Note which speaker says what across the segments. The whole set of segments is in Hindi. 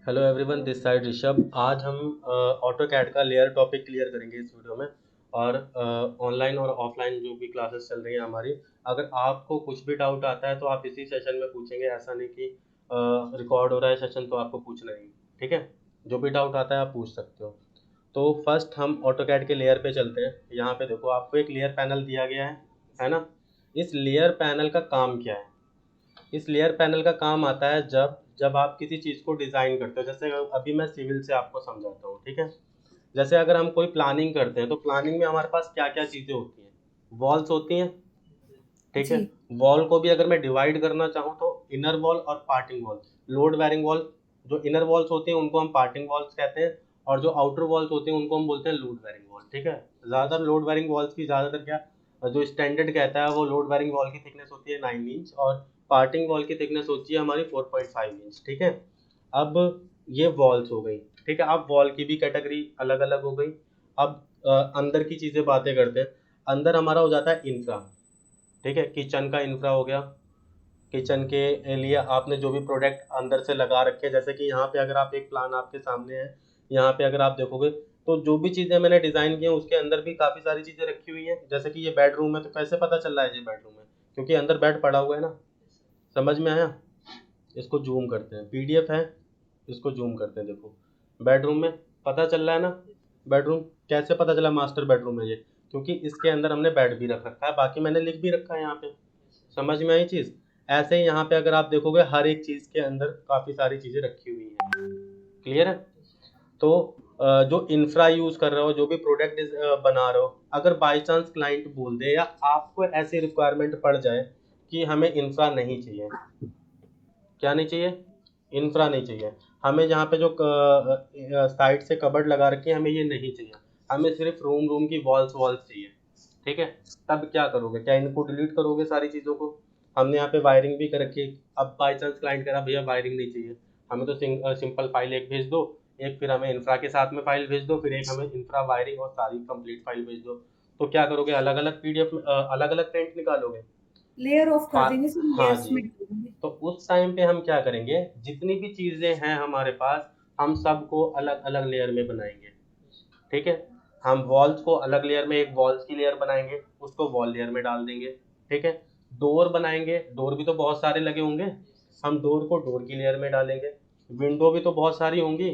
Speaker 1: Hello everyone, this side Rishabh. आज हम ऑटो कैड का लेयर टॉपिक क्लियर करेंगे इस वीडियो में। और ऑनलाइन और ऑफलाइन जो भी क्लासेस चल रही हैं हमारी, अगर आपको कुछ भी डाउट आता है तो आप इसी सेशन में पूछेंगे। ऐसा नहीं कि रिकॉर्ड हो रहा है सेशन तो आपको पूछना नहीं। ठीक है, जो भी डाउट आता है आप पूछ सकते हो। तो फर्स्ट हम ऑटो कैड के लेयर पे चलते हैं। यहाँ पे देखो, आपको एक लेयर पैनल दिया गया है ना। इस लेयर पैनल का काम क्या है? इस लेयर पैनल का काम आता है जब जब आप किसी चीज़ को डिज़ाइन करते हो। जैसे अभी मैं सिविल से आपको समझाता हूँ, ठीक है। जैसे अगर हम कोई प्लानिंग करते हैं तो प्लानिंग में हमारे पास क्या क्या चीज़ें होती हैं? वॉल्स होती हैं, ठीक है।
Speaker 2: जी।
Speaker 1: वॉल को भी अगर मैं डिवाइड करना चाहूँ तो इनर वॉल और parting wall, load bearing wall. जो इनर वॉल्स होती हैं उनको हम पार्टिंग वॉल्स कहते हैं, और जो आउटर वॉल्स होती हैं उनको हम बोलते हैं लोड बेयरिंग वॉल, ठीक है। ज़्यादातर लोड बेयरिंग वॉल्स की ज़्यादातर क्या, जो स्टैंडर्ड कहता है वो लोड बेयरिंग वॉल की थिकनेस होती है 9 इंच, और पार्टिंग वॉल की थिकनेस होती है हमारी 4.5 इंच, ठीक है। अब ये वॉल्स हो गई, ठीक है। अब वॉल की भी कैटेगरी अलग अलग हो गई। अब अंदर की चीज़ें बातें करते हैं। अंदर हमारा हो जाता है इंफ्रा, ठीक है। किचन का इंफ्रा हो गया। किचन के लिए आपने जो भी प्रोडक्ट अंदर से लगा रखे हैं, जैसे कि यहाँ पे अगर आप एक प्लान आपके सामने है, यहाँ पे अगर आप देखोगे तो जो भी चीज़ें मैंने डिज़ाइन की हैं उसके अंदर भी काफ़ी सारी चीज़ें रखी हुई हैं। जैसे कि ये बेडरूम है, तो कैसे पता चल रहा है ये बेडरूम है? क्योंकि अंदर बेड पड़ा हुआ है ना। समझ में आया? इसको जूम करते हैं, पीडीएफ है, इसको जूम करते हैं। देखो, बेडरूम में पता चल रहा है ना। बेडरूम कैसे पता चला मास्टर बेडरूम है ये? क्योंकि इसके अंदर हमने बेड भी रख रखा है, बाकी मैंने लिख भी रखा है यहाँ पे। समझ में आई चीज़? ऐसे ही यहाँ पे अगर आप देखोगे हर एक चीज़ के अंदर काफ़ी सारी चीज़ें रखी हुई हैं। क्लियर है? तो जो इंफ्रा यूज़ कर रहे हो, जो भी प्रोडक्ट बना रहे हो, अगर बाय चांस क्लाइंट बोल दे या आपको ऐसी रिक्वायरमेंट पड़ जाए कि हमें इंफ्रा नहीं चाहिए, क्या नहीं चाहिए? इंफ्रा नहीं चाहिए। हमें जहाँ पे जो साइड से कबर्ड लगा रखी है, हमें ये नहीं चाहिए। हमें सिर्फ रूम रूम की वॉल्स वॉल्स चाहिए, ठीक है। तब क्या करोगे? क्या इनको डिलीट करोगे सारी चीज़ों को? हमने यहाँ पे वायरिंग भी कर रखी है। अब बाई चांस क्लाइंट कह रहा भैया वायरिंग नहीं चाहिए, हमें तो सिंपल फाइल एक भेज दो, एक फिर हमें इंफ्रा के साथ में फाइल भेज दो, फिर एक हमें इंफ्रा वायरिंग और सारी कंप्लीट फाइल भेज दो। तो क्या करोगे? अलग अलग पीडीएफ में अलग अलग प्रिंट निकालोगे।
Speaker 2: लेयर ऑफ कर देंगे, सब
Speaker 1: हाँ
Speaker 2: लेयर्स
Speaker 1: जी।
Speaker 2: में कर देंगे।
Speaker 1: तो उस टाइम पे हम क्या करेंगे? जितनी भी चीज़ें हैं हमारे पास, हम सबको अलग अलग लेयर में बनाएंगे, ठीक है। हम वॉल्स को अलग लेयर में, एक वॉल्स की लेयर बनाएंगे, उसको वॉल लेयर में डाल देंगे, ठीक है। डोर बनाएंगे, डोर भी तो बहुत सारे लगे होंगे, हम डोर को डोर की लेयर में डालेंगे। विंडो भी तो बहुत सारी होंगी,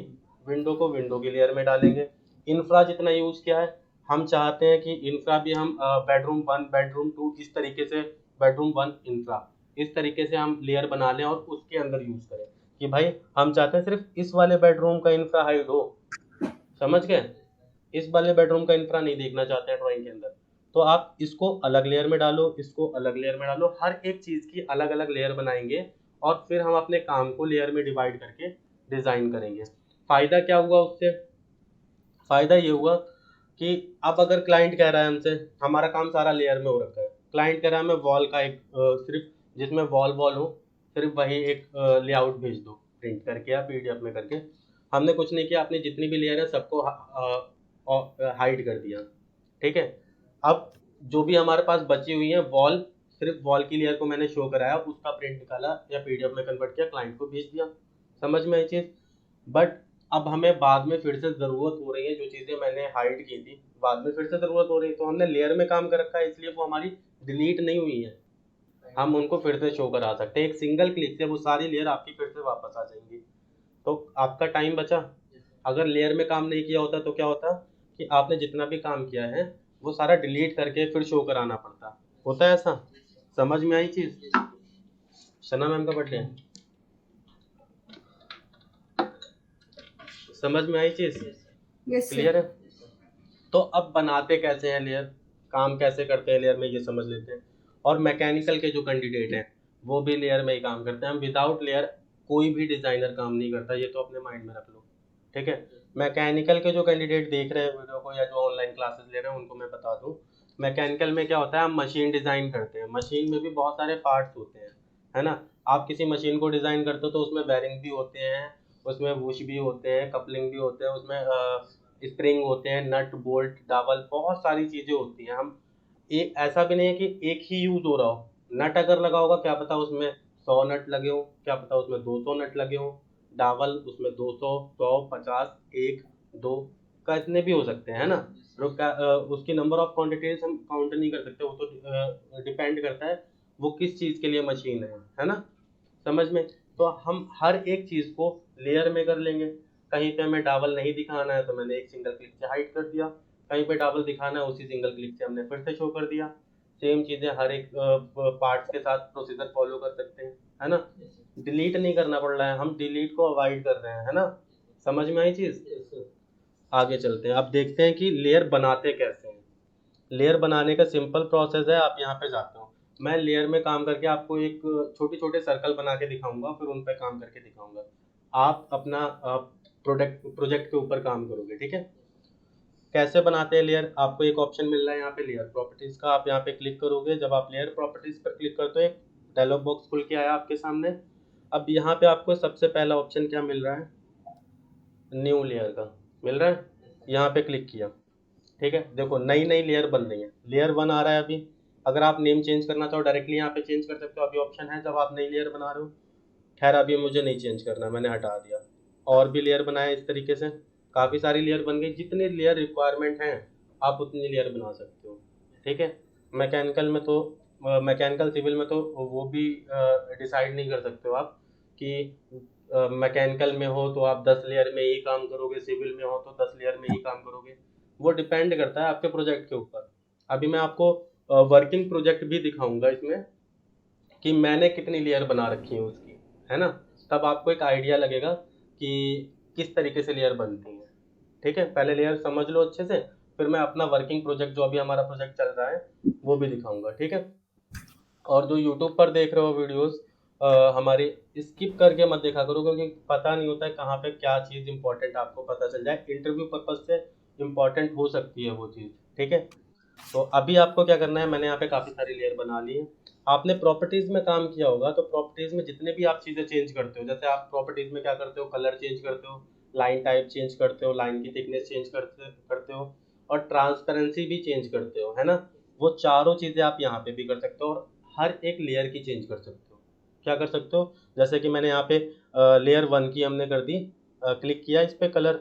Speaker 1: विंडो को विंडो की लेयर में डालेंगे। इंफ्रा जितना यूज़ किया है, हम चाहते हैं कि इंफ्रा भी हम बेडरूम वन बेडरूम टू इस तरीके से, बेडरूम वन इंफ्रा इस तरीके से हम लेयर बना लें और उसके अंदर यूज़ करें। कि भाई हम चाहते हैं सिर्फ इस वाले बेडरूम का इंफ्रा हाइड हो, समझ गए? इस वाले बेडरूम का इंफ्रा नहीं देखना चाहते हैं ड्राइंग के अंदर। तो आप इसको अलग लेयर में डालो, इसको अलग लेयर में डालो, हर एक चीज़ की अलग अलग लेयर बनाएंगे। और फिर हम अपने काम को लेयर में डिवाइड करके डिज़ाइन करेंगे। फ़ायदा क्या हुआ उससे? फ़ायदा ये हुआ कि अब अगर क्लाइंट कह रहा है हमसे, हमारा काम सारा लेयर में हो रखा है, क्लाइंट कह रहा है हमें वॉल का एक सिर्फ जिसमें वॉल वॉल हो, सिर्फ वही एक लेआउट भेज दो प्रिंट करके या पीडीएफ में करके। हमने कुछ नहीं किया, आपने जितनी भी लेयर है सबको हाइड कर दिया, ठीक है। अब जो भी हमारे पास बची हुई है वॉल, सिर्फ वॉल की लेयर को मैंने शो कराया, उसका प्रिंट निकाला या पीडीएफ में कन्वर्ट किया, क्लाइंट को भेज दिया। समझ में आई चीज़? बट अब हमें बाद में फिर से ज़रूरत हो रही है, जो चीज़ें मैंने हाइड की थी बाद में फिर से ज़रूरत हो रही है, तो हमने लेयर में काम कर रखा है, इसलिए वो हमारी डिलीट नहीं हुई है। हम उनको फिर से शो करा सकते हैं, एक सिंगल क्लिक से वो सारी लेयर आपकी फिर से वापस आ जाएंगी। तो आपका टाइम बचा। अगर लेयर में काम नहीं किया होता तो क्या होता कि आपने जितना भी काम किया है वो सारा डिलीट करके फिर शो कराना पड़ता। होता है ऐसा? समझ में आई चीज़? सना मैम का बर्थडे है। समझ में आई चीज़?
Speaker 2: Yes sir.
Speaker 1: क्लियर है? तो अब बनाते कैसे हैं लेयर, काम कैसे करते हैं लेयर में, ये समझ लेते हैं। और मैकेनिकल के जो कैंडिडेट हैं वो भी लेयर में ही काम करते हैं। हम विदाउट लेयर कोई भी डिज़ाइनर काम नहीं करता, ये तो अपने माइंड में रख लो, ठीक है। मैकेनिकल के जो कैंडिडेट देख रहे हैं वीडियो को या जो ऑनलाइन क्लासेस ले रहे हैं उनको मैं बता दूं, मैकेनिकल में क्या होता है, हम मशीन डिज़ाइन करते हैं। मशीन में भी बहुत सारे पार्ट्स होते हैं, है ना। आप किसी मशीन को डिज़ाइन करते हो तो उसमें बेरिंग भी होते हैं, उसमें वुश भी होते हैं, कपलिंग भी होते हैं, उसमें स्प्रिंग होते हैं, नट बोल्ट डावल, बहुत सारी चीज़ें होती हैं। हम एक ऐसा भी नहीं है कि एक ही यूज़ हो रहा हो। नट अगर लगा होगा क्या पता उसमें 100 नट लगे हों, क्या पता उसमें 200 नट लगे हों, डावल उसमें 200, 100, 50, 1, 2 का इतने भी हो सकते हैं, है ना। उसकी नंबर ऑफ क्वांटिटीज हम काउंट नहीं कर सकते, वो तो डिपेंड करता है वो किस चीज़ के लिए मशीन है ना, समझ में। तो हम हर एक चीज़ को लेयर में कर लेंगे। कहीं पे हमें डाबल नहीं दिखाना है तो मैंने एक सिंगल क्लिक से हाइड कर दिया, कहीं पे डाबल दिखाना है उसी सिंगल क्लिक से हमने फिर से शो कर दिया। सेम चीज़ें हर एक पार्ट्स के साथ प्रोसीजर फॉलो कर सकते हैं, है ना। डिलीट नहीं करना पड़ रहा है, हम डिलीट को अवॉइड कर रहे हैं, है ना। समझ में आई चीज़। आगे चलते हैं, अब देखते हैं कि लेयर बनाते कैसे हैं। लेयर बनाने का सिंपल प्रोसेस है, आप यहाँ पे जाते हो। मैं लेयर में काम करके आपको एक छोटे छोटे सर्कल बना के दिखाऊंगा, फिर उन पे काम करके दिखाऊंगा। आप अपना प्रोजेक्ट के ऊपर काम करोगे, ठीक है। कैसे बनाते हैं लेयर, आपको एक ऑप्शन मिल रहा है यहाँ पे लेयर प्रॉपर्टीज का, आप यहाँ पे क्लिक करोगे। जब आप लेयर प्रॉपर्टीज पर क्लिक करते हो एक डायलॉग बॉक्स खुल के आया आपके सामने। अब यहाँ पे आपको सबसे पहला ऑप्शन क्या मिल रहा है, न्यू लेयर का मिल रहा है। यहाँ पे क्लिक किया, ठीक है। देखो नई नई लेयर बन रही है, लेयर 1 आ रहा है अभी। अगर आप नेम चेंज करना चाहो डायरेक्टली यहाँ पे चेंज कर सकते हो, अभी ऑप्शन है जब आप नई लेयर बना रहे हो। खैर अभी मुझे नहीं चेंज करना, मैंने हटा दिया। और भी लेयर बनाए इस तरीके से, काफ़ी सारी लेयर बन गई। जितने लेयर रिक्वायरमेंट हैं आप उतनी लेयर बना सकते हो, ठीक है। मैकेनिकल में तो मैकेनिकल सिविल में तो वो भी डिसाइड नहीं कर सकते हो आप कि मैकेनिकल में हो तो आप 10 लेयर में ही काम करोगे, सिविल में हो तो 10 लेयर में ही काम करोगे। वो डिपेंड करता है आपके प्रोजेक्ट के ऊपर। अभी मैं आपको वर्किंग प्रोजेक्ट भी दिखाऊंगा इसमें कि मैंने कितनी लेयर बना रखी है उसकी, है ना। तब आपको एक आइडिया लगेगा कि किस तरीके से लेयर बनती है, ठीक है। पहले लेयर समझ लो अच्छे से, फिर मैं अपना वर्किंग प्रोजेक्ट जो अभी हमारा प्रोजेक्ट चल रहा है वो भी दिखाऊंगा, ठीक है। और जो यूट्यूब पर देख रहे हो वीडियोस हमारी, स्किप करके मत देखा करो, क्योंकि पता नहीं होता है कहाँ पे क्या चीज़ इंपॉर्टेंट आपको पता चल जाए। इंटरव्यू पर्पज से इंपॉर्टेंट हो सकती है वो चीज़, ठीक है। तो अभी आपको क्या करना है, मैंने यहाँ पे काफ़ी सारी लेयर बना ली है। आपने प्रॉपर्टीज़ में काम किया होगा, तो प्रॉपर्टीज़ में जितने भी आप चीज़ें चेंज करते हो, जैसे आप प्रॉपर्टीज़ में क्या करते हो, कलर चेंज करते हो, लाइन टाइप चेंज करते हो, लाइन की थिकनेस चेंज करते हो, और ट्रांसपेरेंसी भी चेंज करते हो, है ना। वो चारों चीज़ें आप यहाँ पे भी कर सकते हो, और हर एक लेयर की चेंज कर सकते हो। क्या कर सकते हो, जैसे कि मैंने यहाँ पे लेयर 1 की हमने कर दी, क्लिक किया इस पर, कलर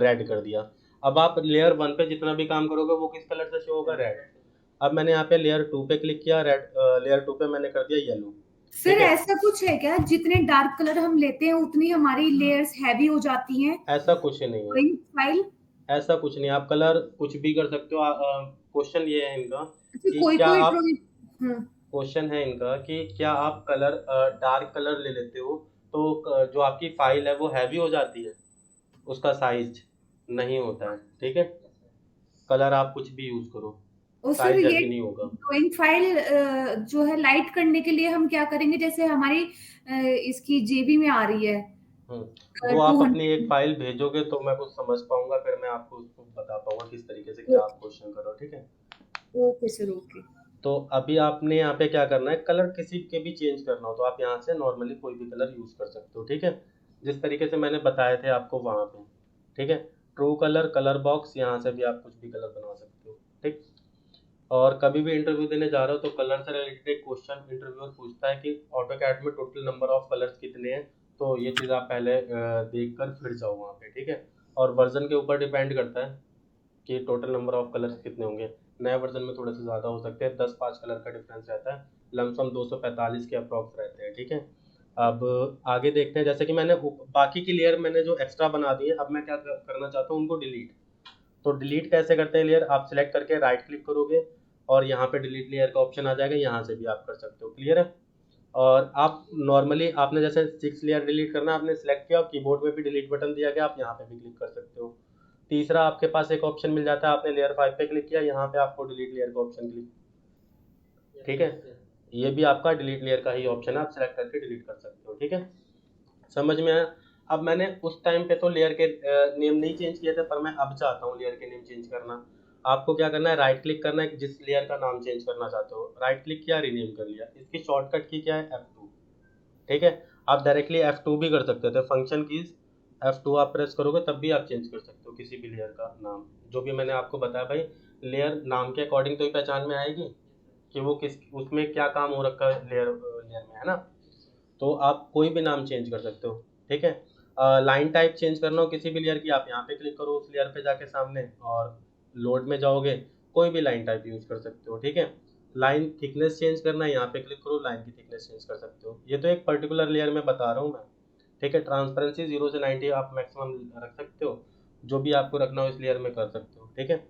Speaker 1: रेड कर दिया। अब आप लेयर 1 पे जितना भी काम करोगे वो किस कलर से शो होगा, रेड। अब मैंने यहाँ पे लेयर 2 पे क्लिक किया, रेड लेयर 2 पे मैंने कर दिया येलो,
Speaker 2: सर
Speaker 1: ठीक है।
Speaker 2: ऐसा कुछ है क्या, जितने डार्क कलर हम लेते हैं उतनी हमारी लेयर्स हैवी हो जाती हैं?
Speaker 1: ऐसा कुछ नहीं है,
Speaker 2: वही फाइल।
Speaker 1: ऐसा कुछ नहीं, आप कलर कुछ भी कर सकते हो। क्वेश्चन ये है इनका
Speaker 2: अच्छा,
Speaker 1: कि
Speaker 2: कोई
Speaker 1: क्या
Speaker 2: कोई
Speaker 1: आप,
Speaker 2: ड्राइंग। हाँ।
Speaker 1: क्वेश्चन है इनका कि क्या आप कलर डार्क कलर ले लेते हो तो जो आपकी फाइल है वो हैवी हो जाती है, उसका साइज नहीं होता है, ठीक है। कलर आप कुछ भी यूज करो,
Speaker 2: और सर
Speaker 1: साइज
Speaker 2: ये
Speaker 1: हैवी नहीं होगा।
Speaker 2: ड्राइंग फाइल जो है लाइट करने के लिए हम क्या करेंगे, जैसे हमारी इसकी जेबी में आ रही है
Speaker 1: वो आप अपनी एक
Speaker 2: 200।
Speaker 1: फाइल भेजोगे तो मैं कुछ समझ पाऊंगा, फिर मैं आपको उसको बता पाऊंगा किस तरीके से क्या आप क्वेश्चन करो, ठीक है।
Speaker 2: Okay sir, okay.
Speaker 1: तो अभी आपने यहाँ पे क्या करना है, कलर किसी के भी चेंज करना हो तो आप यहाँ से नॉर्मली कोई भी कलर यूज कर सकते हो, ठीक है। जिस तरीके से मैंने बताए थे आपको वहाँ पे, ठीक है। ट्रू कलर, कलर बॉक्स, यहाँ से भी आप कुछ भी कलर बना सकते हो, ठीक। और कभी भी इंटरव्यू देने जा रहे हो तो कलर से रिलेटेड एक क्वेश्चन इंटरव्यूअर पूछता है कि ऑटोकैड में टोटल नंबर ऑफ कलर्स कितने हैं। तो ये चीज़ आप पहले देख कर फिर जाओ वहाँ पे, ठीक है। और वर्जन के ऊपर डिपेंड करता है कि टोटल नंबर ऑफ कलर्स कितने होंगे। नए वर्जन में थोड़े से ज़्यादा हो सकते हैं, 10-5 कलर का डिफरेंस रहता है। लमसम 245 के अप्रॉक्स रहते हैं, ठीक है। अब आगे देखते हैं, जैसे कि मैंने बाकी की लेयर मैंने जो एक्स्ट्रा बना दी है, अब मैं क्या करना चाहता हूँ, उनको डिलीट। तो डिलीट कैसे करते हैं लेयर, आप सिलेक्ट करके राइट क्लिक करोगे और यहाँ पे डिलीट लेयर का ऑप्शन आ जाएगा, यहाँ से भी आप कर सकते हो, क्लियर है। और आप नॉर्मली आपने जैसे 6 लेयर डिलीट करना आपने सेलेक्ट किया, कीबोर्ड में भी डिलीट बटन दिया गया, आप यहाँ पे भी क्लिक कर सकते हो। तीसरा आपके पास एक ऑप्शन मिल जाता है, आपने लेयर 5 पे क्लिक किया, यहाँ पे आपको डिलीट लेयर का ऑप्शन क्लिक, ठीक है। ये भी आपका डिलीट लेयर का ही ऑप्शन है, आप सेलेक्ट करके डिलीट कर सकते हो, ठीक है। समझ में आया। अब मैंने उस टाइम पे तो लेयर के नेम नहीं चेंज किए थे, पर मैं अब चाहता हूँ लेयर के नेम चेंज करना। आपको क्या करना है, राइट क्लिक करना है, जिस लेयर का नाम चेंज करना चाहते हो राइट क्लिक किया, रीनेम कर लिया। इसकी शॉर्टकट की क्या है, F2, ठीक है। आप डायरेक्टली F2 भी कर सकते थे, फंक्शन कीज F2 आप प्रेस करोगे तब भी आप चेंज कर सकते हो किसी भी लेयर का नाम। जो भी मैंने आपको बताया भाई, लेयर नाम के अकॉर्डिंग तो ही पहचान में आएगी कि वो किस उसमें क्या काम हो रखा है लेयर लेयर में, है ना। तो आप कोई भी नाम चेंज कर सकते हो। ठीक है। लाइन टाइप चेंज करना हो किसी भी लेयर की, आप यहाँ पे क्लिक करो उस लेयर पे जाके सामने, और लोड में जाओगे, कोई भी लाइन टाइप यूज कर सकते हो, ठीक है। लाइन थिकनेस चेंज करना है, यहाँ पे क्लिक करो, लाइन की थिकनेस चेंज कर सकते हो। ये तो एक पर्टिकुलर लेयर में बता रहा हूँ मैं, ठीक है। ट्रांसपेरेंसी 0 से 90 आप मैक्सिमम रख सकते हो, जो भी आपको रखना हो इस लेयर में कर सकते हो, ठीक है।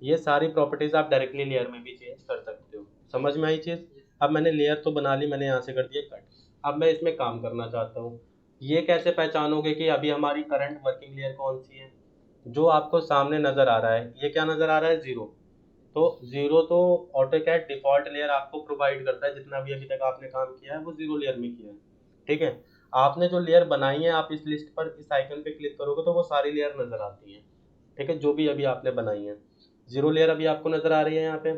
Speaker 1: ये सारी प्रॉपर्टीज आप डायरेक्टली लेयर में भी चेंज कर सकते हो। समझ में आई चीज़? अब मैंने लेयर तो बना ली, मैंने यहाँ से कर दिया कट। अब मैं इसमें काम करना चाहता हूँ। ये कैसे पहचानोगे कि अभी हमारी करंट वर्किंग लेयर कौन सी है? जो आपको सामने नज़र आ रहा है, ये क्या नज़र आ रहा है? ज़ीरो। तो ज़ीरो तो ऑटोकैड डिफ़ॉल्ट लेयर आपको प्रोवाइड करता है, जितना भी अभी तक आपने काम किया है वो ज़ीरो लेयर में किया है, ठीक है। आपने जो लेयर बनाई है, आप इस लिस्ट पर इस आइकन पे क्लिक करोगे तो वो सारी लेयर नज़र आती हैं, ठीक है, जो भी अभी आपने बनाई है। ज़ीरो लेयर अभी आपको नज़र आ रही है यहाँ पे,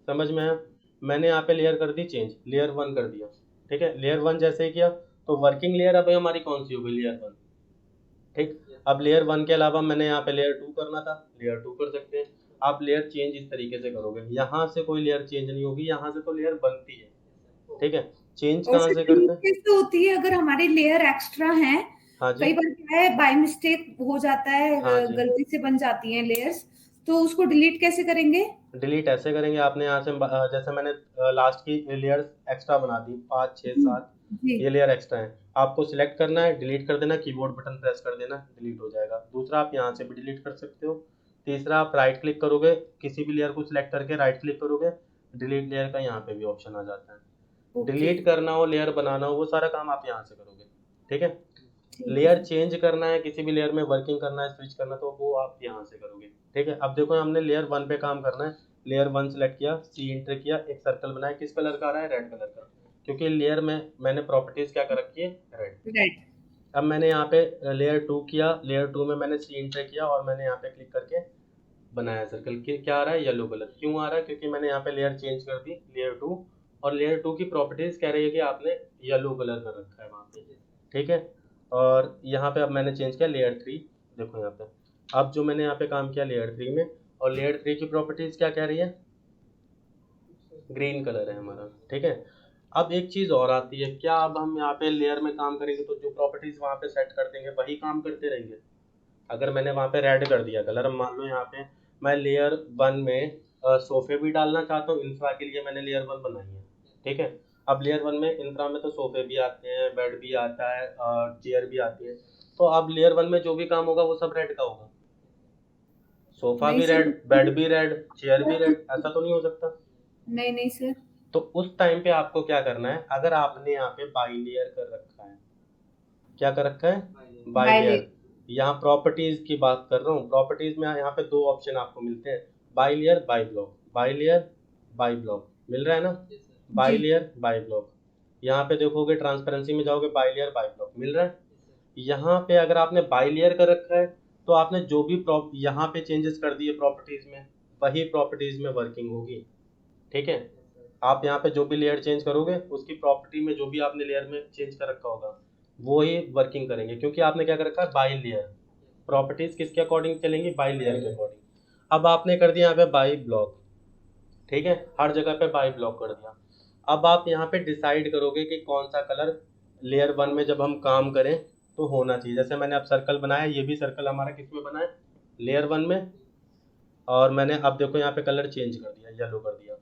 Speaker 1: समझ में आया? मैंने यहाँ पे लेयर कर दी चेंज, लेयर वन कर दिया, ठीक है। लेयर वन जैसे ही किया तो वर्किंग लेयर अब हमारी कौन सी हो गई? लेयर वन, ठीक। अब लेयर वन के अलावा मैंने यहाँ पे लेयर टू करना था, लेयर टू कर सकते हैं। आप लेयर चेंज इस तरीके से करोगे, यहाँ से कोई लेयर चेंज नहीं होगी, यहाँ से तो लेयर बनती है, ठीक है। चेंज
Speaker 2: और
Speaker 1: कहाँ
Speaker 2: सर
Speaker 1: से
Speaker 2: डिलीट
Speaker 1: करते हैं?
Speaker 2: कैसे होती है अगर हमारी लेयर एक्स्ट्रा है?
Speaker 1: हाँ जी,
Speaker 2: कई बार क्या है, बाय मिस्टेक हो जाता है,
Speaker 1: हाँ जी।
Speaker 2: गलती से बन जाती हैं लेयर्स, तो उसको डिलीट कैसे करेंगे?
Speaker 1: डिलीट ऐसे करेंगे, आपने यहाँ से जैसे मैंने लास्ट की लेयर्स एक्स्ट्रा बना दी, 5 6
Speaker 2: जी
Speaker 1: 7,
Speaker 2: जी।
Speaker 1: ये लेयर एक्स्ट्रा है। आपको सिलेक्ट करना है, डिलीट कर देना, कीबोर्ड बटन प्रेस कर देना, डिलीट हो जाएगा। दूसरा, आप यहाँ से भी डिलीट कर सकते हो। तीसरा, आप राइट क्लिक करोगे, किसी भी लेयर को सिलेक्ट करके राइट क्लिक करोगे, डिलीट लेयर का यहाँ पे भी ऑप्शन आ जाता है।
Speaker 2: ओके।
Speaker 1: डिलीट करना हो, लेयर बनाना हो, वो सारा काम आप यहाँ से करोगे, ठीक है।
Speaker 2: ठीक है
Speaker 1: लेयर
Speaker 2: सर।
Speaker 1: चेंज करना है, किसी भी लेयर में वर्किंग करना है, स्विच करना है, तो वो आप यहाँ से करोगे, ठीक है। अब देखो, हमने लेयर वन पे काम करना है। लेयर वन सेलेक्ट किया, सी इंटर किया, एक सर्कल बनाया, किस कलर का आ रहा है? रेड कलर का, क्योंकि लेयर में मैंने प्रॉपर्टीज क्या कर रखी है? रेड।
Speaker 2: राइट।
Speaker 1: अब मैंने यहाँ पे लेयर टू किया, लेयर टू में मैंने सी इंटर किया और मैंने यहाँ पे क्लिक करके बनाया सर्कल। क्या आ रहा है? Yellow colour. क्यों आ रहा है? क्योंकि मैंने यहाँ पे लेयर चेंज कर दी, लेयर टू, और लेयर टू की प्रॉपर्टीज कह रही है कि आपने येलो कलर कर रखा है वहाँ पे, ठीक है। और यहाँ पे अब मैंने चेंज किया लेयर थ्री, देखो यहाँ पे। अब जो मैंने यहाँ पे काम किया लेयर थ्री में, और लेयर थ्री की प्रॉपर्टीज क्या कह रही है? ग्रीन कलर है हमारा, ठीक है। अब एक चीज़ और आती है, क्या अब हम यहाँ पे लेयर में काम करेंगे तो जो प्रॉपर्टीज वहाँ पे सेट कर देंगे वही काम करते रहेंगे? अगर मैंने वहाँ पे रेड कर दिया कलर, अब मान लो यहाँ पे मैं लेयर वन में सोफे भी डालना चाहता हूँ, इंफ्रा के लिए मैंने लेयर वन बनाई है, ठीक है। अब लेयर वन में इंफ्रा में तो सोफे भी आते हैं, बेड भी आता है, चेयर भी आती है, तो अब लेयर वन में जो भी काम होगा वो सब रेड का होगा। सोफा
Speaker 2: नहीं
Speaker 1: भी
Speaker 2: सर।
Speaker 1: रेड, बेड भी रेड, चेयर भी रेड, ऐसा तो नहीं हो सकता।
Speaker 2: नहीं नहीं सर।
Speaker 1: तो उस टाइम पे आपको क्या करना है, अगर आपने यहाँ पे बाई लेयर कर रखा है, क्या कर रखा है? बाय
Speaker 2: बाय ले।
Speaker 1: लेयर। यहाँ प्रॉपर्टीज की बात कर रहा हूँ, प्रॉपर्टीज में यहाँ पे दो ऑप्शन आपको मिलते हैं, by layer, by block. By layer, by block मिल रहा है ना? बाय
Speaker 2: जी।
Speaker 1: Layer, by block. यहाँ पे देखोगे, ट्रांसपेरेंसी में जाओगे, बाय लेयर, बाय ब्लॉक मिल रहा है। यहाँ पे अगर आपने बाय लेयर कर रखा है तो आपने जो भी यहाँ पे चेंजेस कर दिए प्रॉपर्टीज में, वही प्रॉपर्टीज में वर्किंग होगी, ठीक है। आप यहाँ पे जो भी लेयर चेंज करोगे उसकी प्रॉपर्टी में जो भी आपने लेयर में चेंज कर रखा होगा वो ही वर्किंग करेंगे, क्योंकि आपने क्या कर रखा है? By layer. प्रॉपर्टीज किसके अकॉर्डिंग चलेंगी? बाय लेयर के अकॉर्डिंग। अब आपने कर दिया यहाँ पे बाय ब्लॉक, ठीक है, हर जगह पे बाय ब्लॉक कर दिया। अब आप यहाँ पे डिसाइड करोगे कि कौन सा कलर लेयर वन में जब हम काम करें तो होना चाहिए। जैसे मैंने अब सर्कल बनाया, ये भी सर्कल हमारा किस में बना है? लेयर वन में। और मैंने अब देखो यहाँ पे कलर चेंज कर दिया, येलो कर दिया,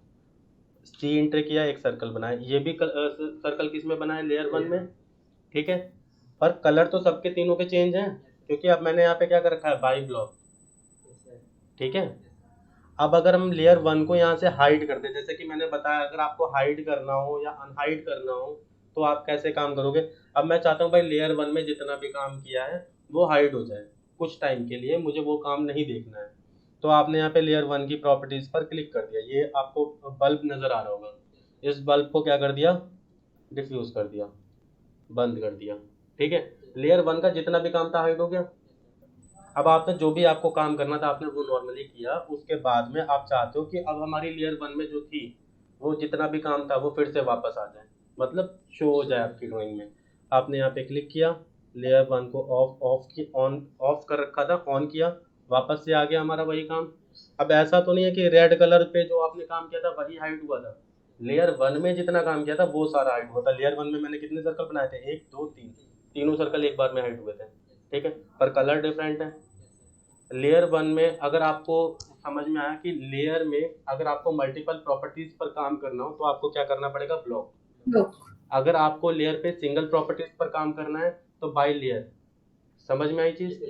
Speaker 1: सी इंटर किया, एक सर्कल बनाया, ये भी सर्कल किस में बना है? लेयर वन में, ठीक है। पर कलर तो सबके तीनों के चेंज हैं, क्योंकि अब मैंने यहाँ पे क्या कर रखा है? बाई ब्लॉक, ठीक है। अब अगर हम लेयर वन को यहाँ से हाइड कर दें, जैसे कि मैंने बताया, अगर आपको हाइड करना हो या अनहाइड करना हो तो आप कैसे काम करोगे? अब मैं चाहता हूँ भाई लेयर वन में जितना भी काम किया है वो हाइड हो जाए कुछ टाइम के लिए, मुझे वो काम नहीं देखना है। तो आपने यहाँ पे लेयर वन की प्रॉपर्टीज पर क्लिक कर दिया, ये आपको बल्ब नजर आ रहा होगा, इस बल्ब को क्या कर दिया? डिफ्यूज कर दिया, बंद कर दिया, ठीक है। लेयर वन का जितना भी काम था हाइड हो गया। अब आपने जो भी आपको काम करना था आपने वो नॉर्मली किया, उसके बाद में आप चाहते हो कि अब हमारी लेयर वन में जो थी वो जितना भी काम था वो फिर से वापस आ जाए, मतलब शो हो जाए आपकी ड्राइंग में। आपने यहाँ पे क्लिक किया, लेयर वन को ऑफ ऑफ की ऑन ऑफ कर रखा था, ऑन किया, वापस से आ गया हमारा वही काम। अब ऐसा तो नहीं है कि रेड कलर पे जो आपने काम किया था वही हाइड हुआ था, लेयर वन में जितना काम किया था वो सारा हाइड हुआ था। लेयर वन में मैंने कितने सर्कल बनाए थे? एक, दो, तीन, तीनों सर्कल एक बार में हाइड हुए थे, ठीक है, पर कलर डिफरेंट है। लेयर वन में अगर आपको समझ में आया कि लेयर में अगर आपको मल्टीपल प्रॉपर्टीज पर काम करना हो तो आपको क्या करना पड़ेगा, ब्लॉक।
Speaker 2: ब्लॉक।
Speaker 1: अगर आपको लेयर पे सिंगल प्रॉपर्टीज पर काम करना है तो बाई लेयर। समझ में आई चीज,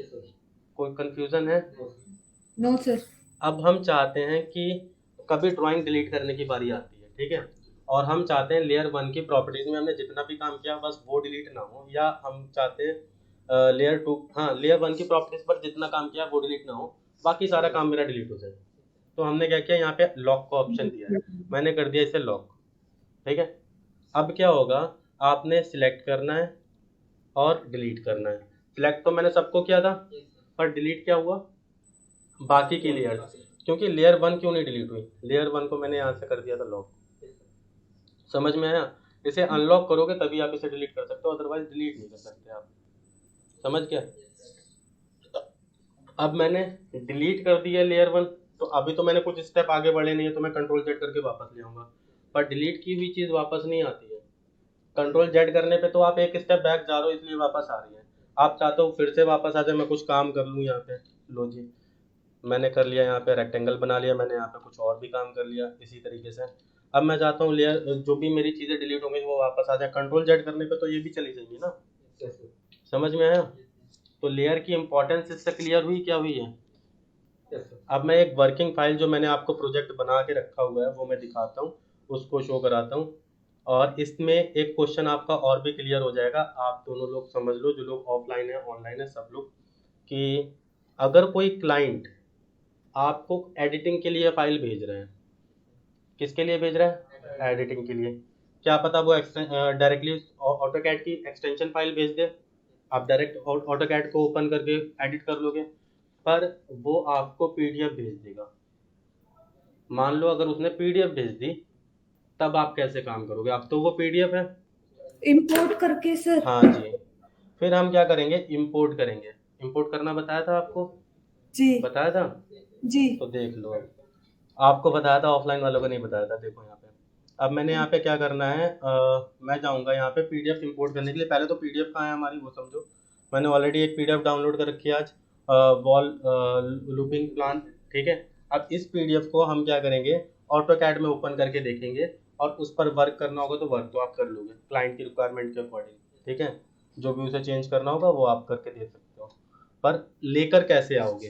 Speaker 1: कोई कंफ्यूजन है?
Speaker 2: No sir.
Speaker 1: अब हम चाहते हैं कि कभी ड्राइंग डिलीट करने की बारी आती है, ठीक है, और हम चाहते हैं लेयर वन की प्रॉपर्टीज में हमने जितना भी काम किया बस वो डिलीट ना हो, या हम चाहते हैं लेयर टू, हाँ, लेयर वन की प्रॉपर्टीज पर जितना काम किया वो डिलीट ना हो, बाकी सारा काम मेरा डिलीट हो जाए। तो हमने क्या किया, यहाँ पे लॉक का ऑप्शन दिया है, मैंने कर दिया इसे लॉक, ठीक है। अब क्या होगा, आपने सिलेक्ट करना है और डिलीट करना है। सिलेक्ट तो मैंने सबको किया था, पर डिलीट क्या हुआ, बाकी की लेयर, क्योंकि लेयर वन क्यों नहीं डिलीट हुई, लेयर वन को मैंने यहाँ से कर दिया था लॉक। समझ में आया? इसे अनलॉक करोगे तभी आप इसे डिलीट कर सकते हो, अदरवाइज डिलीट नहीं कर सकते आप। समझ गया? अब मैंने डिलीट कर दिया लेयर वन, तो अभी तो मैंने कुछ स्टेप आगे बढ़े नहीं है, तो मैं कंट्रोल जेड करके वापस ले आऊंगा, पर डिलीट की हुई चीज़ वापस नहीं आती है। कंट्रोल जेड करने पे तो आप एक स्टेप बैक जा रहे हो इसलिए वापस आ रही है। आप चाहते हो फिर से वापस आ जाए, मैं कुछ काम कर लूँ यहाँ पे, लो जी, मैंने कर लिया, यहाँ पे रेक्टेंगल बना लिया मैंने, यहाँ पे कुछ और भी काम कर लिया इसी तरीके से। अब मैं चाहता हूँ लेयर जो भी मेरी चीज़ें डिलीट होंगी वो वापस आ जाए, कंट्रोल जेड करने पे तो ये भी चली जाएंगी ना। समझ में आया? तो लेयर की इंपॉर्टेंस इससे क्लियर हुई, क्या हुई है? अब मैं एक वर्किंग फाइल जो मैंने आपको प्रोजेक्ट बना के रखा हुआ है वो मैं दिखाता हूँ, उसको शो कराता हूँ, और इसमें एक क्वेश्चन आपका और भी क्लियर हो जाएगा। आप दोनों लोग समझ लो, जो लोग ऑफलाइन है ऑनलाइन है सब लोग, कि अगर कोई क्लाइंट आपको एडिटिंग के लिए फाइल भेज रहे हैं, किसके लिए भेज रहा है, एडिटिंग के लिए, क्या पता वो डायरेक्टली ऑटोकैड की एक्सटेंशन फाइल भेज दे, आप डायरेक्ट ऑटोकैड को ओपन करके एडिट कर लोगे, पर वो आपको पीडीएफ भेज देगा। मान लो अगर उसने पीडीएफ भेज दी, तब आप कैसे काम करोगे, अब तो वो पीडीएफ है।
Speaker 2: इंपोर्ट करके सर।
Speaker 1: हाँ जी, फिर हम क्या करेंगे, इंपोर्ट करेंगे। इंपोर्ट करना बताया था आपको,
Speaker 2: जी।
Speaker 1: बताया था,
Speaker 2: जी।
Speaker 1: तो देख लो, आपको बताया था, ऑफलाइन वालों को नहीं बताया था। देखो यहाँ पे, अब मैंने यहाँ पे क्या करना है, मैं जाऊँगा यहाँ पे पीडीएफ इंपोर्ट करने के लिए। पहले तो पीडीएफ कहाँ है हमारी वो समझो, मैंने ऑलरेडी एक पीडीएफ डाउनलोड कर रखी है आज, वॉल लूपिंग प्लान, ठीक है। अब इस पीडीएफ को हम क्या करेंगे, ऑटो कैड में ओपन करके देखेंगे, और उस पर वर्क करना होगा तो वर्क तो आप कर लोगे क्लाइंट की रिक्वायरमेंट के अकॉर्डिंग, ठीक है, जो भी उसे चेंज करना होगा वो आप करके दे सकते हो, पर लेकर कैसे आओगे,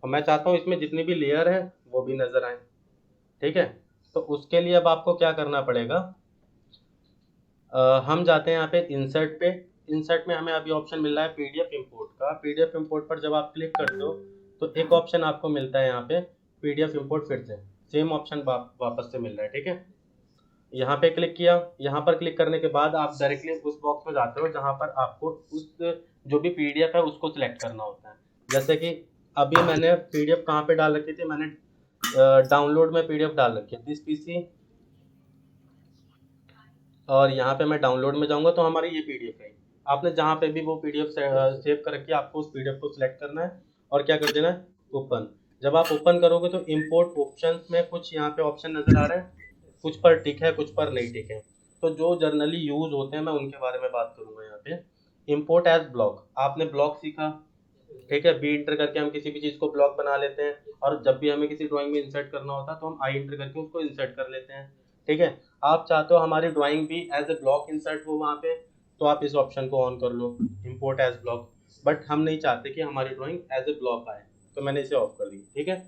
Speaker 1: और मैं चाहता हूँ इसमें जितनी भी लेयर है वो भी नज़र आए, ठीक है। तो उसके लिए अब आपको क्या करना पड़ेगा, हम जाते हैं यहाँ पे इंसर्ट पे। इंसर्ट में हमें अभी ऑप्शन मिल रहा है पीडीएफ इंपोर्ट का। पीडीएफ इंपोर्ट पर जब आप क्लिक करते हो तो एक ऑप्शन आपको मिलता है यहाँ पे पीडीएफ इंपोर्ट, फिर से सेम ऑप्शन वापस से मिल रहा है, ठीक है। यहाँ पे क्लिक किया, यहाँ पर क्लिक करने के बाद आप डायरेक्टली उस बॉक्स में जाते हो जहाँ पर आपको उस जो भी पीडीएफ है उसको सिलेक्ट करना होता है। जैसे कि अभी मैंने पीडीएफ कहाँ पे डाल रखी थी, मैंने डाउनलोड में पीडीएफ डाल रखी है दिस पीसी, और यहाँ पे मैं डाउनलोड में जाऊँगा तो हमारी ये पीडीएफ है। आपने जहाँ पे भी वो पीडीएफ सेव कर रखी है आपको उस पीडीएफ को सिलेक्ट करना है और क्या कर देना है, ओपन। जब आप ओपन करोगे तो इंपोर्ट ऑप्शंस में कुछ यहाँ पे ऑप्शन नज़र आ रहे हैं, कुछ पर टिक है कुछ पर नहीं टिक है, तो जो जनरली यूज होते हैं मैं उनके बारे में बात करूँगा यहाँ पे। इंपोर्ट एज ब्लॉक, आपने ब्लॉक सीखा, ठीक है, बी इंटर करके हम किसी भी चीज़ को ब्लॉक बना लेते हैं, और जब भी हमें किसी ड्राइंग में इंसर्ट करना होता है तो हम आई इंटर करके उसको इंसर्ट कर लेते हैं, ठीक है। आप चाहते हो हमारी ड्राइंग भी एज ए ब्लॉक इंसर्ट हो वहाँ पे, तो आप इस ऑप्शन को ऑन कर लो, इंपोर्ट एज ब्लॉक। बट हम नहीं चाहते कि हमारी ड्राइंग एज ए ब्लॉक आए, तो मैंने इसे ऑफ कर दी, ठीक है।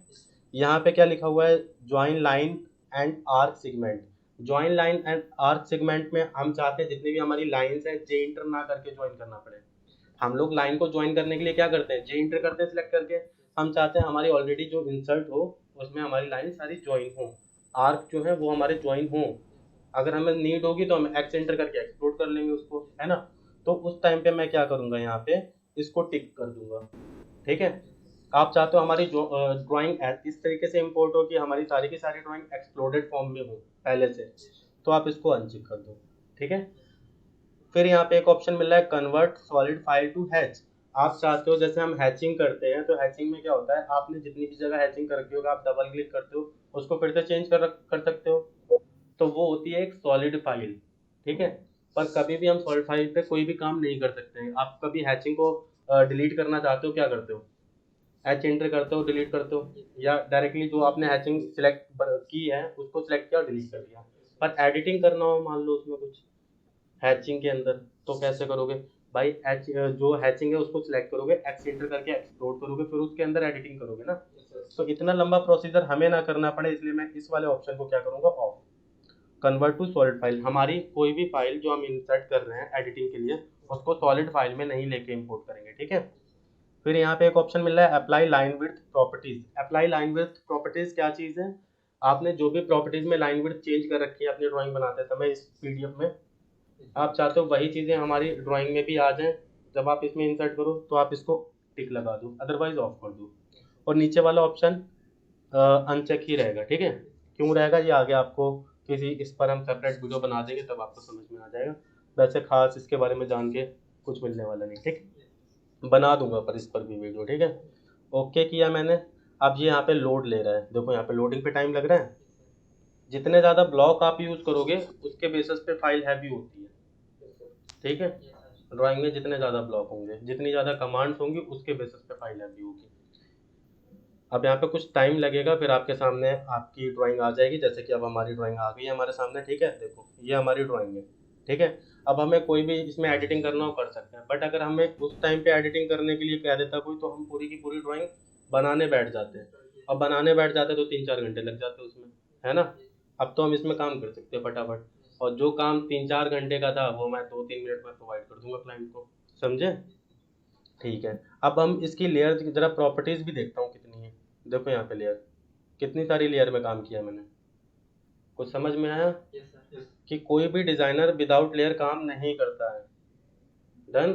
Speaker 1: यहाँ पे क्या लिखा हुआ है, join line and arc segment. Join line and arc segment में हम चाहते हैं जितनी भी हमारी लाइंस हैं जे इंटर ना करके ज्वाइन करना पड़े। हम लोग लाइन को ज्वाइन करने के लिए क्या करते हैं, जे इंटर करते हैं सिलेक्ट करके। हम चाहते हैं हमारी ऑलरेडी जो इंसर्ट हो उसमें हमारी लाइन सारी ज्वाइन हो, आर्क जो है वो हमारे ज्वाइन हो। अगर हमें नीड होगी तो हम एक्स एंटर करके एक्सप्लोर कर लेंगे उसको, है ना। तो उस टाइम पे मैं क्या करूँगा, यहाँ पे इसको टिक कर दूंगा, ठीक है। आप चाहते हो हमारी ड्राइंग इस तरीके से इंपोर्ट हो कि हमारी सारी की सारी ड्राइंग एक्सप्लोडेड फॉर्म में हो पहले से, तो आप इसको अनचेक कर दो, ठीक है। फिर यहाँ पे एक ऑप्शन मिल रहा है convert solid file to hatch. आप चाहते हो जैसे हम हैचिंग करते हैं, तो हैचिंग में क्या होता है, आपने जितनी भी जगह हैचिंग कर रखी होगा आप डबल क्लिक करते हो उसको फिर से चेंज कर सकते हो, तो वो होती है एक सॉलिड फाइल, ठीक है। पर कभी भी हम सॉलिड फाइल पे कोई भी काम नहीं कर सकते हैं। आप कभी हैचिंग को डिलीट करना चाहते हो, क्या करते हो? एच एंटर करते हो, डिलीट करते हो, या डायरेक्टली जो आपने हैचिंग सिलेक्ट की है उसको सिलेक्ट किया और डिलीट कर दिया। पर एडिटिंग करना हो मान लो उसमें कुछ हैचिंग के अंदर, तो कैसे करोगे भाई? एच जो हैचिंग है उसको सिलेक्ट करोगे, एक्स एंटर करके एक्सप्लोर करोगे, फिर उसके अंदर एडिटिंग करोगे ना। तो इतना लंबा प्रोसीजर हमें ना करना पड़े, इसलिए मैं इस वाले ऑप्शन को क्या करूंगा, off. Convert to solid file, हमारी कोई भी फाइल जो हम इंसर्ट कर रहे हैं एडिटिंग के लिए उसको सॉलिड फाइल में नहीं लेके इंपोर्ट करेंगे, ठीक है। फिर यहाँ पे एक ऑप्शन मिल रहा है apply line width properties. Apply line width properties क्या चीज़ है? आपने जो भी प्रॉपर्टीज में लाइन विड्थ चेंज कर रखी है अपनी ड्राइंग बनाते समय इस पीडीएफ में, आप चाहते हो वही चीज़ें हमारी ड्राइंग में भी आ जाएं। जब आप इसमें इंसर्ट करो तो आप इसको टिक लगा दो, अदरवाइज ऑफ कर दो। और नीचे वाला ऑप्शन अनचेक ही रहेगा, ठीक है। क्यों रहेगा ये आगे आपको किसी इस पर हम सेपरेट वीडियो बना देंगे, तब आपको समझ में आ जाएगा। वैसे खास इसके बारे में जान के कुछ मिलने वाला नहीं, ठीक। बना दूंगा पर इस पर भी वीडियो, ठीक है। ओके किया मैंने। अब ये यहाँ पे लोड ले रहा है, देखो यहाँ पे लोडिंग पे टाइम लग रहा है। जितने ज़्यादा ब्लॉक आप यूज़ करोगे उसके बेसिस पे फाइल हैवी होती है, ठीक है। ड्राइंग में जितने ज़्यादा ब्लॉक होंगे, जितनी ज़्यादा कमांड्स होंगी, उसके बेसिस पे फाइल हैवी होगी। अब यहाँ पे कुछ टाइम लगेगा, फिर आपके सामने आपकी ड्राइंग आ जाएगी। जैसे कि अब हमारी ड्राइंग आ गई है हमारे सामने, ठीक है। देखो ये हमारी ड्राइंग है, ठीक है। अब हमें कोई भी इसमें एडिटिंग करना हो कर सकते हैं, बट अगर हमें उस टाइम पे एडिटिंग करने के लिए कह देता कोई, तो हम पूरी की पूरी ड्राइंग बनाने बैठ जाते हैं। अब बनाने बैठ जाते हैं तो 3-4 घंटे लग जाते हैं उसमें, है ना। अब तो हम इसमें काम कर सकते हैं फटाफट, और जो काम 3-4 घंटे का था वो मैं 2-3 मिनट में प्रोवाइड कर दूंगा क्लाइंट को, समझे। ठीक है। अब हम इसकी लेयर जरा प्रॉपर्टीज भी देखता हूँ कितनी है। देखो यहाँ पे लेयर, कितनी सारी लेयर में काम किया मैंने, कुछ समझ में आया? कि कोई भी डिजाइनर विदाउट लेयर काम नहीं करता है। डन।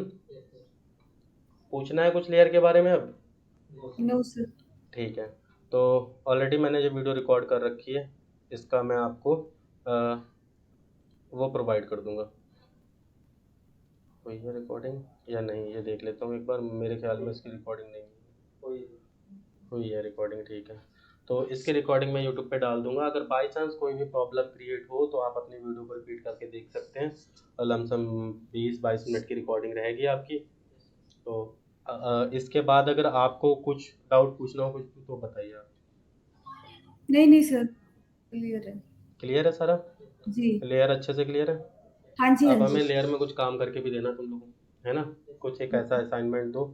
Speaker 1: पूछना है कुछ लेयर के बारे में अब?
Speaker 2: No sir.
Speaker 1: ठीक है। तो ऑलरेडी मैंने जो वीडियो रिकॉर्ड कर रखी है, इसका मैं आपको वो प्रोवाइड कर दूंगा। हुई है रिकॉर्डिंग या नहीं, ये देख लेता हूँ एक बार। मेरे ख्याल में इसकी रिकॉर्डिंग नहीं है। हुई है रिकॉर्डिंग, ठीक है। तो इसकी रिकॉर्डिंग मैं यूट्यूब पे डाल दूंगा। अगर बाई चांस कोई भी प्रॉब्लम क्रिएट हो तो आप अपनी वीडियो को रिपीट करके देख सकते हैं। लमसम 20-22 मिनट की रिकॉर्डिंग रहेगी आपकी। तो इसके बाद अगर आपको कुछ डाउट पूछना हो कुछ, तो बताइए आप।
Speaker 2: नहीं नहीं सर, क्लियर है।
Speaker 1: क्लियर है सारा?
Speaker 2: जी।
Speaker 1: लेयर अच्छे से क्लियर है?
Speaker 2: हाँ जी, हाँ
Speaker 1: अब
Speaker 2: जी।
Speaker 1: हमें लेयर में कुछ काम करके भी देना तुम लोगों को, है ना। कुछ एक ऐसा असाइनमेंट दो,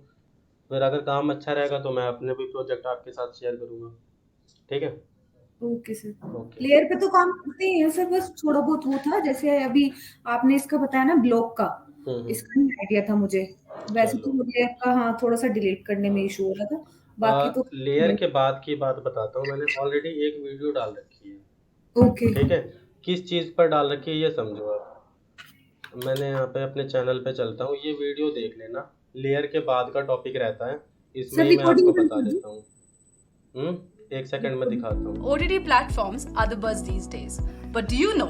Speaker 1: फिर अगर काम अच्छा रहेगा तो मैं अपने भी प्रोजेक्ट आपके साथ शेयर करूँगा, ठीक है।
Speaker 2: Okay sir.
Speaker 1: ओके।
Speaker 2: लेयर पे तो काम करते ही हैं सर, बस थोड़ा बहुत वो था, जैसे अभी आपने इसका बताया ना ब्लॉक का,
Speaker 1: हम्म।
Speaker 2: इसका नहीं आइडिया था मुझे। वैसे तो
Speaker 1: चलो,
Speaker 2: मुझे आपका हाँ थोड़ा सा डिलीट करने में इशू हो रहा था, बाकी तो
Speaker 1: लेयर के बाद की बात बताता हूँ। मैंने ऑलरेडी एक वीडियो डाल रखी है,
Speaker 2: ओके।
Speaker 1: ठीक है। किस चीज़ पर डाल रखी है ये समझो आप। मैंने यहाँ पे अपने चैनल पे चलता हूँ, ये वीडियो देख लेना। लेयर के बाद का टॉपिक रहता है, इसमें
Speaker 2: सर
Speaker 1: ही मैं आपको
Speaker 2: रिकॉर्डिंग बंद
Speaker 1: बता
Speaker 2: कर दूं?
Speaker 1: देता हूँ। एक सेकंड में दिखाता हूँ।
Speaker 3: OTT platforms are the buzz these days. But do you know?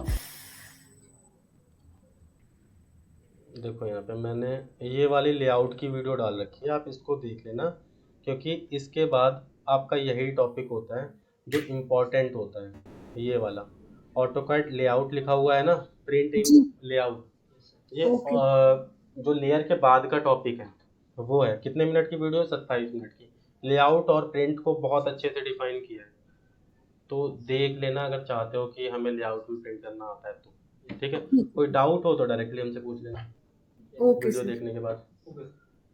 Speaker 1: देखो यहाँ पे मैंने ये वाली लेआउट की वीडियो डाल रखी है, आप इसको देख लेना। क्योंकि इसके बाद आपका यही टॉपिक होता है जो इम्पोर्टेंट होता है, ये वाला। ऑटोकैड लेआउट लिखा हुआ है ना, प्रिंट इन
Speaker 2: जी।
Speaker 1: लेआउट। ये
Speaker 2: ओके।
Speaker 1: जो लेयर के बाद का टॉपिक है वो है। कितने मिनट की वीडियो है? 27 मिनट की। लेआउट और प्रिंट को बहुत अच्छे से डिफाइन किया है, तो देख लेना अगर चाहते हो कि हमें लेआउट में प्रिंट करना आता है तो, ठीक है। कोई डाउट हो तो डायरेक्टली हमसे पूछ लेना
Speaker 2: ओके
Speaker 1: वीडियो
Speaker 2: सर।
Speaker 1: देखने के बाद,
Speaker 2: ठीक है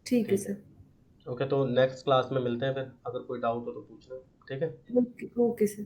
Speaker 1: ठीक है।
Speaker 2: सर।
Speaker 1: ओके, तो नेक्स्ट क्लास में मिलते हैं फिर। अगर कोई डाउट हो तो पूछना, ठीक है।
Speaker 2: Okay okay sir.